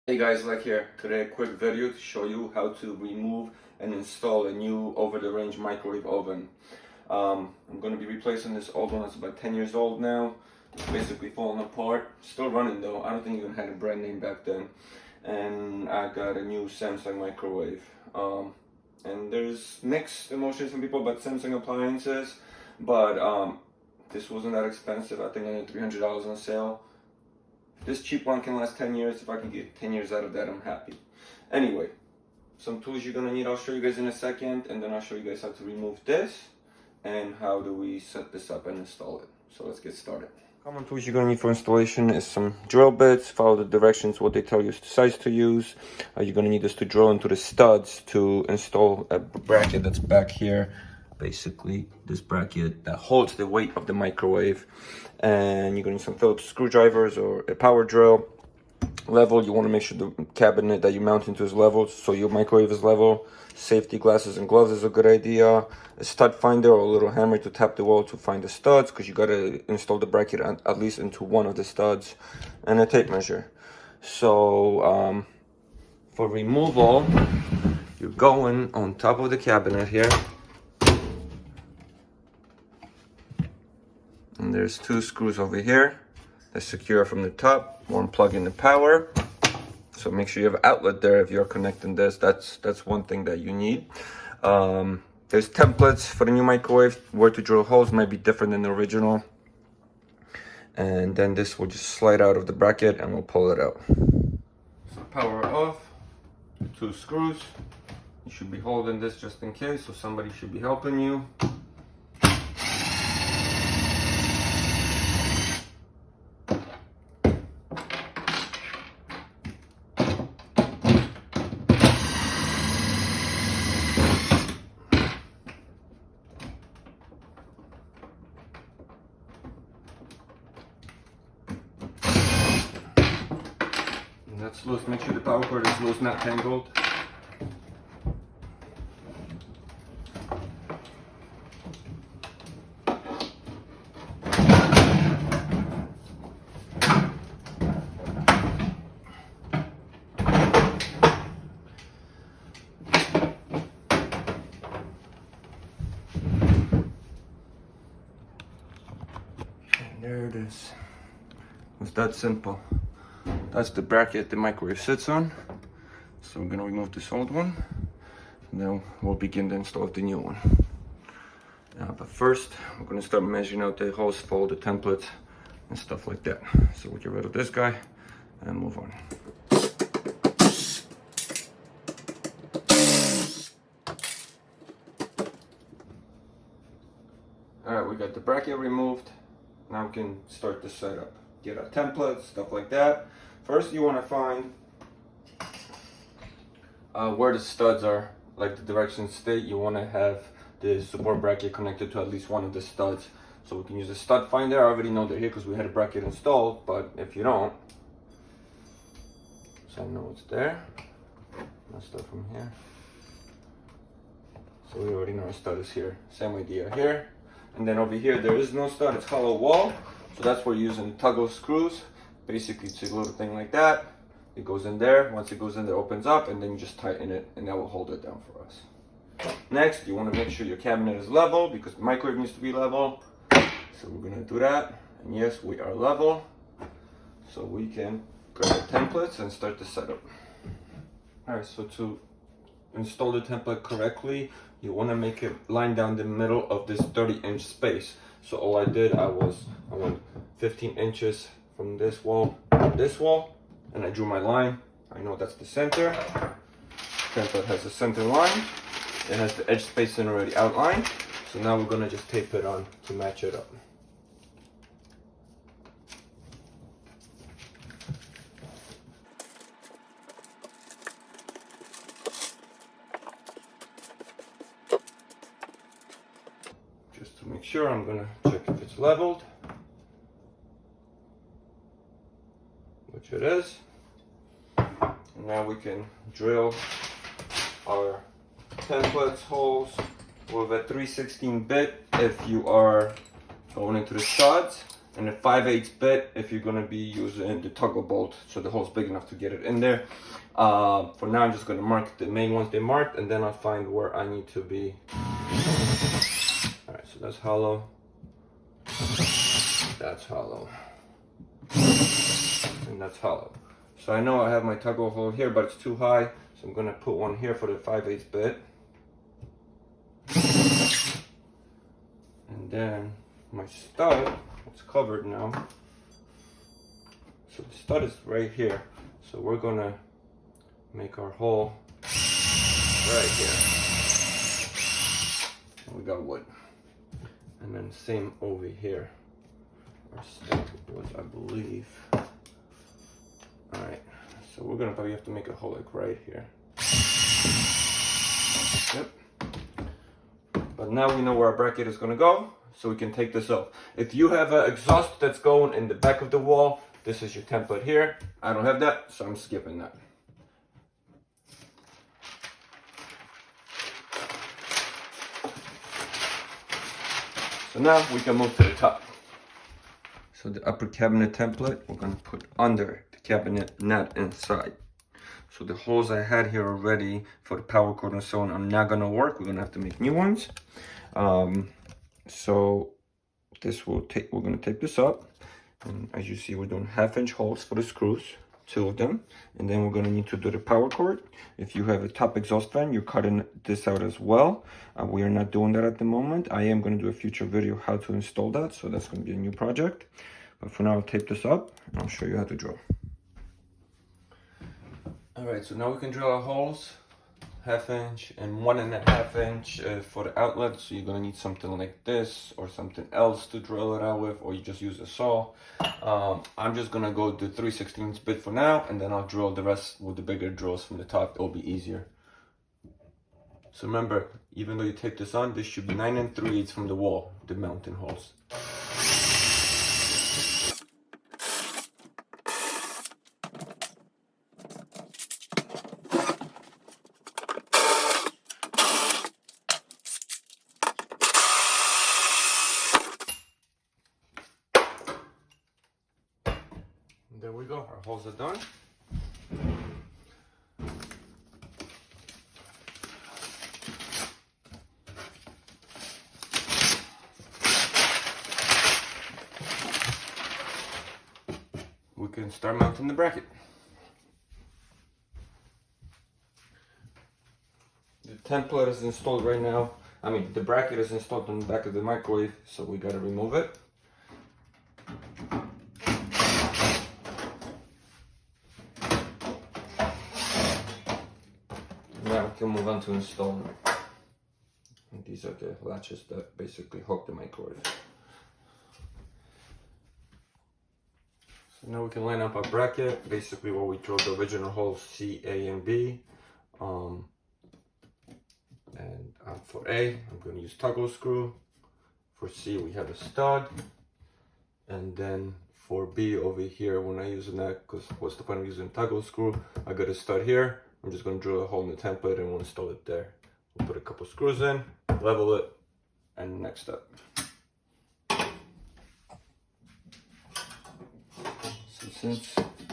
Hey guys, Lek here. Today a quick video to show you how to remove and install a new over-the-range microwave oven. I'm going to be replacing this old one that's about 10 years old now. It's basically falling apart. Still running though. I don't think even had a brand name back then. And I got a new Samsung microwave. And there's mixed emotions from people about Samsung appliances, but this wasn't that expensive. I think I had $300 on sale. This cheap one can last 10 years. If I can get 10 years out of that, I'm happy. Anyway, some tools you're gonna need, I'll show you guys in a second, and then I'll show you guys how to remove this and how do we set this up and install it. So let's get started. Common tools you're gonna need for installation is some drill bits. Follow the directions, what they tell you the size to use. You're gonna need this to drill into the studs to install a bracket that's back here. Basically this bracket that holds the weight of the microwave, and you're going to need some Phillips screwdrivers or a power drill. Level, you want to make sure the cabinet that you mount into is level, so your microwave is level. Safety glasses and gloves is a good idea. A stud finder or a little hammer to tap the wall to find the studs, because you got to install the bracket at least into one of the studs, and a tape measure. So for removal, you're going on top of the cabinet here. And there's two screws over here that secure from the top. One plug in the power. So make sure you have an outlet there if you're connecting this. That's one thing that you need. There's templates for the new microwave. Where to drill holes might be different than the original. And then this will just slide out of the bracket and we'll pull it out. So power off. Two screws. You should be holding this just in case, so somebody should be helping you. That's loose. Make sure the power cord is loose, not tangled. And there it is. It's that simple. That's the bracket the microwave sits on. So we're gonna remove this old one, and then we'll begin the install of the new one. But first, we're gonna start measuring out the holes, follow the templates and stuff like that. So we'll get rid of this guy and move on. Alright, we got the bracket removed. Now we can start the setup. Get our templates, stuff like that. First, you want to find where the studs are, like the directions state. You want to have the support bracket connected to at least one of the studs. So we can use a stud finder. I already know they're here because we had a bracket installed, but if you don't, so I know it's there. Let's start from here. So we already know our stud is here. Same idea here. And then over here, there is no stud, it's hollow wall. So that's where you're using tuggle screws. Basically, it's a little thing like that. It goes in there. Once it goes in there, it opens up, and then you just tighten it, and that will hold it down for us. Next, you want to make sure your cabinet is level, because the microwave needs to be level. So we're going to do that. And yes, we are level. So we can grab the templates and start the setup. Alright, so to install the template correctly, you want to make it line down the middle of this 30-inch space. So all I did, I went 15 inches from this wall to this wall, and I drew my line. I know that's the center. Template has a center line. It has the edge spacing already outlined. So now we're gonna just tape it on to match it up. Just to make sure, I'm gonna check if it's leveled, which it is. And now we can drill our templates holes with a 3/16 bit if you are going into the studs, and a 5/8 bit if you're gonna be using the toggle bolt, so the hole's big enough to get it in there. For now, I'm just gonna mark the main ones they marked, and then I'll find where I need to be. All right, so that's hollow. That's hollow. And that's hollow. So I know I have my toggle hole here, but it's too high, so I'm gonna put one here for the 5/8 bit. And then my stud, it's covered now. So the stud is right here. So we're gonna make our hole right here. And we got wood. And then same over here. Our stud was, I believe. Alright, so we're gonna probably have to make a hole like right here. Yep. But now we know where our bracket is gonna go, so we can take this off. If you have an exhaust that's going in the back of the wall, this is your template here. I don't have that, so I'm skipping that. So now we can move to the top. So the upper cabinet template, we're gonna put under the cabinet, not inside. So the holes I had here already for the power cord and so on are not gonna work. We're gonna have to make new ones. So this will take, we're gonna tape this up. And as you see, we're doing 1/2-inch holes for the screws, 2 of them. And then we're gonna need to do the power cord. If you have a top exhaust fan, you're cutting this out as well. We are not doing that at the moment. I am gonna do a future video how to install that. So that's gonna be a new project. But for now, I'll tape this up and I'll show you how to drill. All right, so now we can drill our holes, 1/2-inch and 1.5-inch for the outlet. So you're gonna need something like this or something else to drill it out with, or you just use a saw. I'm just gonna go the 3/16 bit for now, and then I'll drill the rest with the bigger drills from the top. It'll be easier. So remember, even though you tape this on, this should be 9 3/8 from the wall, the mounting holes. There we go, our holes are done. We can start mounting the bracket. The template is installed right now. I mean, the bracket is installed on the back of the microwave, so we gotta remove it. Now we can move on to installing it. And these are the latches that basically hook the microwave. So now we can line up our bracket, basically where we drilled the original holes C, A, and B. For A, I'm going to use toggle screw. For C, we have a stud. And then for B over here, we're not using that because what's the point of using toggle screw? I got a stud here. I'm just going to drill a hole in the template and we'll install it there. We'll put a couple screws in, level it, and next step. So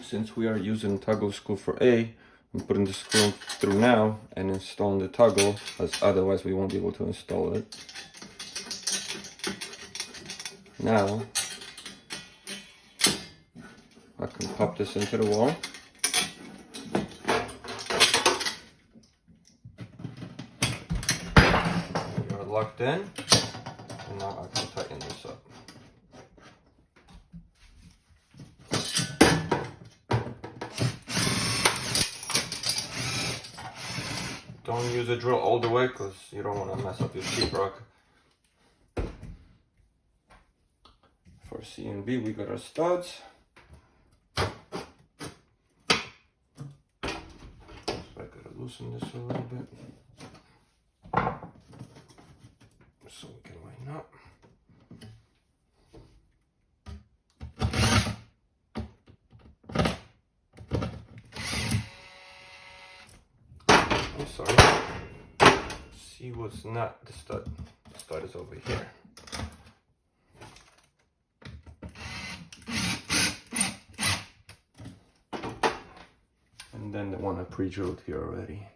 since we are using toggle screw for A, I'm putting the screw through now and installing the toggle, as otherwise we won't be able to install it. Now, I can pop this into the wall. You're locked in, and now I can tighten this up. Don't use a drill all the way because you don't want to mess up your sheetrock. For C and B, we got our studs. So I gotta loosen this a little bit so we can line up. I'm sorry. C was not the stud. The stud is over here. and then the one I pre-drilled here already.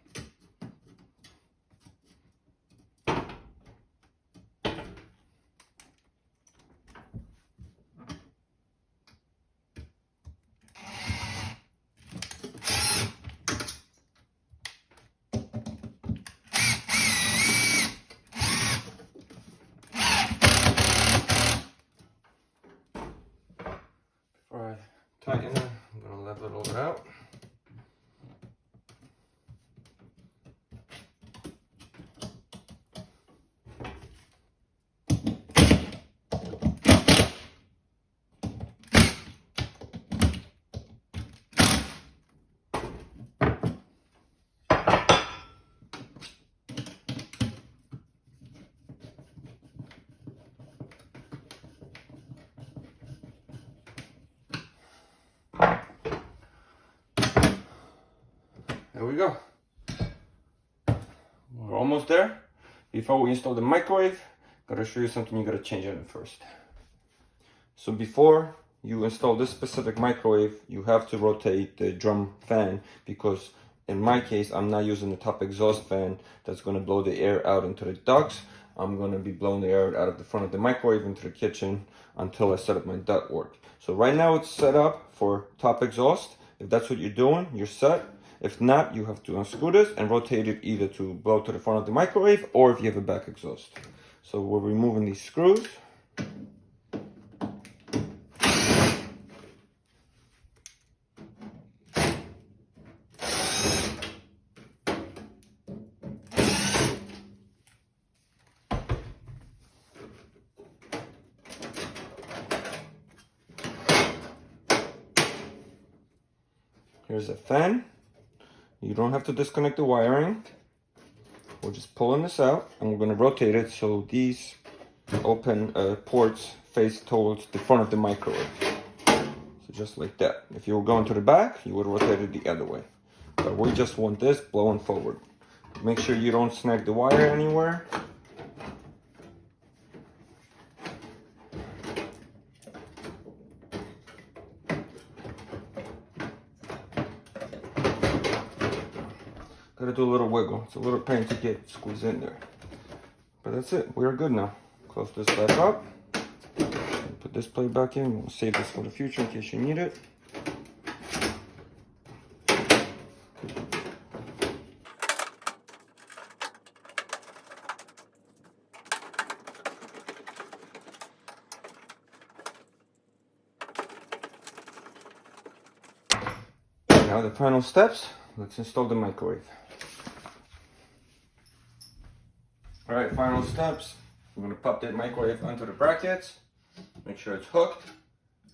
Before I tighten it, I'm going to level it all out. There we go. We're almost there. Before we install the microwave, gotta show you something you gotta change in it first. So before you install this specific microwave, you have to rotate the drum fan, because in my case, I'm not using the top exhaust fan that's gonna blow the air out into the ducts. I'm gonna be blowing the air out of the front of the microwave into the kitchen until I set up my ductwork. So right now it's set up for top exhaust. If that's what you're doing, you're set. If not, you have to unscrew this and rotate it either to blow to the front of the microwave or if you have a back exhaust. So we're removing these screws. Here's a fan. You don't have to disconnect the wiring. We're just pulling this out and we're going to rotate it so these open ports face towards the front of the microwave. So just like that. If you were going to the back, you would rotate it the other way. But we just want this blowing forward. Make sure you don't snag the wire anywhere. Gotta do a little wiggle. It's a little pain to get squeezed in there. But that's it. We're good now. Close this back up. Put this plate back in. We'll save this for the future in case you need it. Now the final steps. Let's install the microwave. Alright, final steps. I'm going to pop that microwave onto the brackets. Make sure it's hooked.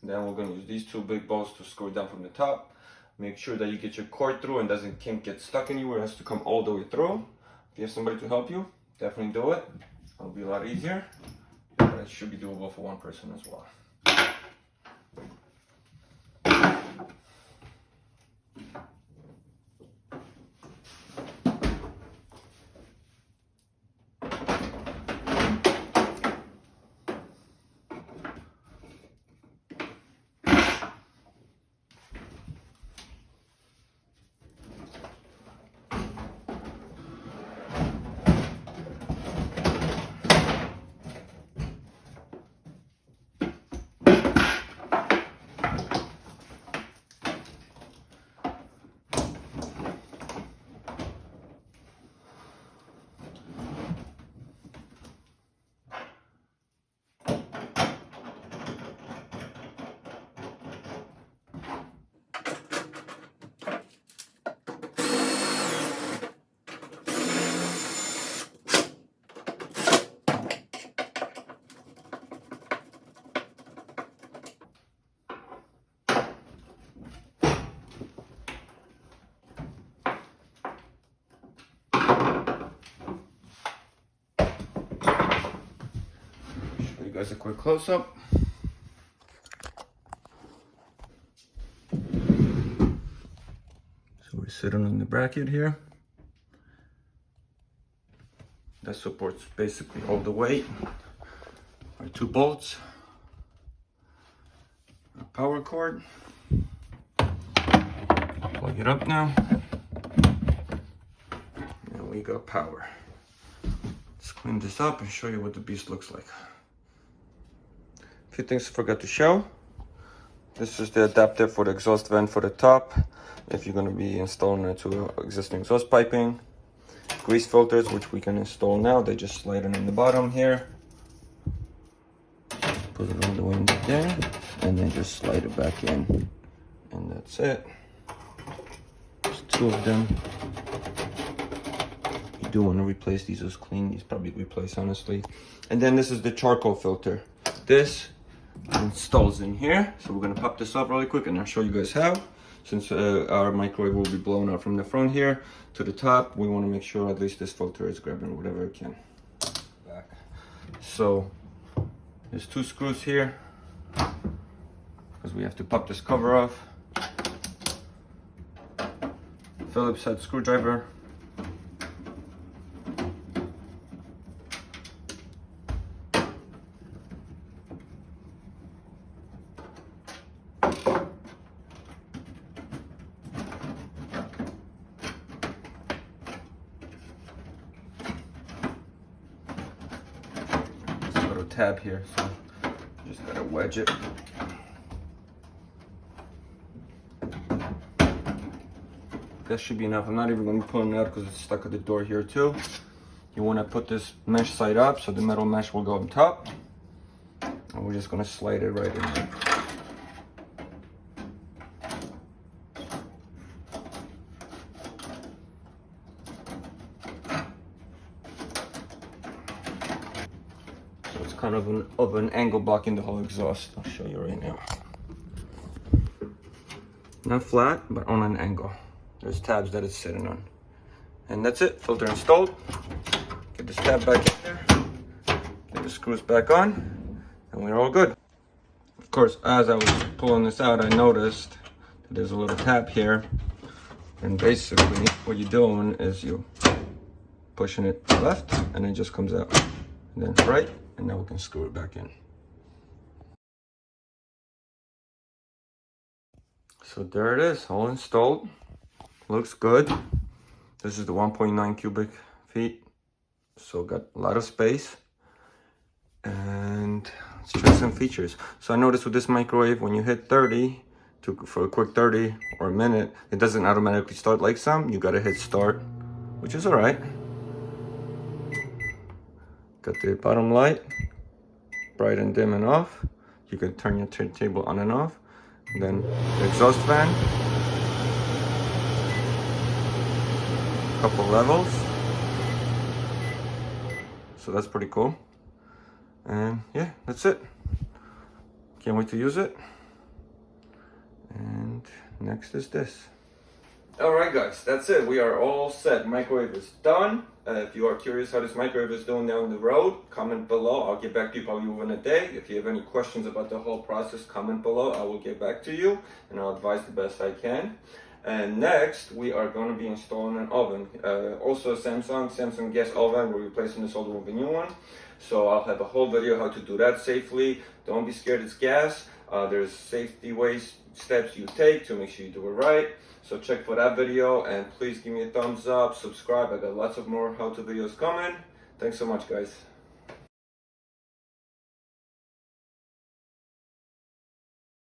Then we're going to use these two big bolts to screw it down from the top. Make sure that you get your cord through and can't get stuck anywhere. It has to come all the way through. If you have somebody to help you, definitely do it. It'll be a lot easier. But it should be doable for one person as well. You guys a quick close-up. So we're sitting on the bracket here. That supports basically all the weight. Our two bolts. Our power cord. Plug it up now. we got power. Let's clean this up and show you what the beast looks like. A few things I forgot to show. This is the adapter for the exhaust vent for the top, if you're going to be installing it to existing exhaust piping. Grease filters, which we can install now. They just slide it in the bottom here. Put it all the way in there, and then just slide it back in. And that's it. There's two of them. You do want to replace these as clean. These probably replace, honestly. And then this is the charcoal filter. This installs in here. So we're going to pop this up really quick and I'll show you guys how. Since our microwave will be blown out from the front here to the top, we want to make sure at least this filter is grabbing whatever it can. Back. So there's two screws here because we have to pop this cover off. Phillips head screwdriver. Tab here, so just gotta wedge it. That should be enough. I'm not even gonna be pulling it out because it's stuck at the door here too. You want to put this mesh side up so the metal mesh will go on top, and we're just gonna slide it right in there. Kind of an angle blocking the whole exhaust. I'll show you right now. Not flat, but on an angle. There's tabs that it's sitting on. And that's it, filter installed. Get this tab back in there. Get the screws back on, and we're all good. Of course, as I was pulling this out, I noticed that there's a little tab here. And basically, what you're doing is you pushing it left, and it just comes out. And then right, and now we can screw it back in. So there it is, all installed. Looks good. This is the 1.9 cubic feet, so got a lot of space. And let's check some features. So I noticed with this microwave, when you hit 30, for a quick 30 or a minute, it doesn't automatically start like some. You gotta hit start, which is all right. Got the bottom light, bright and dim and off. You can turn your turntable on and off. And then the exhaust fan. Couple levels. So that's pretty cool. And yeah, that's it. Can't wait to use it. And next is this. Alright guys, that's it. We are all set. Microwave is done. If you are curious how this microwave is doing down the road, comment below. I'll get back to you probably within a day. If you have any questions about the whole process, comment below. I will get back to you and I'll advise the best I can. And next, we are going to be installing an oven. Also a Samsung gas oven. We're replacing this old one with a new one. So I'll have a whole video how to do that safely. Don't be scared, it's gas. There's safety steps you take to make sure you do it right. So check for that video and please give me a thumbs up, subscribe. I got lots of more how-to videos coming. Thanks so much, guys.